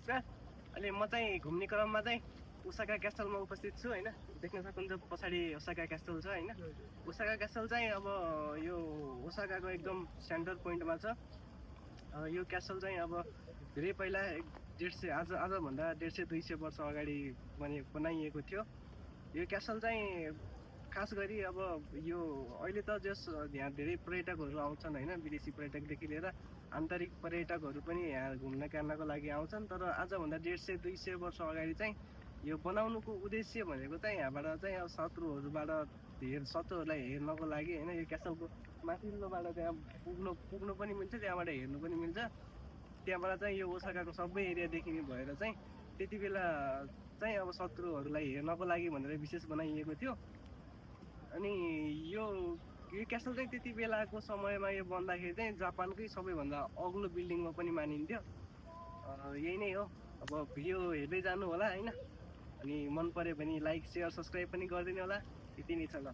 नमस्कार। अहिले म चाहिँ घुम्ने क्रममा चाहिँ ओसाका क्यासलमा उपस्थित छु होइन। देख्न सक्नुहुन्छ पछाडि ओसाका क्यासल छ होइन। ओसाका क्यासल चाहिँ अब यो ओसाकाको एकदम सेन्टर पोइन्टमा छ। यो क्यासल चाहिँ अब धेरै पहिला 150 आजभन्दा 150-200 वर्ष अगाडि बनाइएको थियो। यो क्यासल चाहिँ खास गरी अब यो अहिले त यहाँ धेरै पर्यटकहरू आउँछन् होइन। विदेशी पर्यटकदेखि लिएर आन्तरिक पर्यटकहरू पनि यहाँ घुम्न कार्नको लागि आउँछन्। तर आजभन्दा 150-200 वर्ष अगाडि चाहिँ यो बनाउनुको उद्देश्य भनेको चाहिँ यहाँबाट चाहिँ अब शत्रुहरूलाई हेर्नको लागि होइन। यो क्यासलको माथिल्लोबाट त्यहाँ पुग्नु पनि मिल्छ, त्यहाँबाट हेर्नु पनि मिल्छ। त्यहाँबाट चाहिँ यो ओसाकाको सबै एरिया देखिने भएर चाहिँ त्यति बेला चाहिँ अब शत्रुहरूलाई हेर्नको लागि भनेर विशेष बनाइएको थियो। अनि यो क्यासल चाहिँ त्यति बेलाको समयमा यो बन्दाखेरि चाहिँ जापानकै सबैभन्दा अग्लो बिल्डिङमा पनि मानिन्थ्यो। यही नै हो। अब भिडियो हेर्दै जानु होला होइन। अनि मन पर्यो भने लाइक, सेयर, सब्सक्राइब पनि गरिदिनु होला। यति नै छ ल।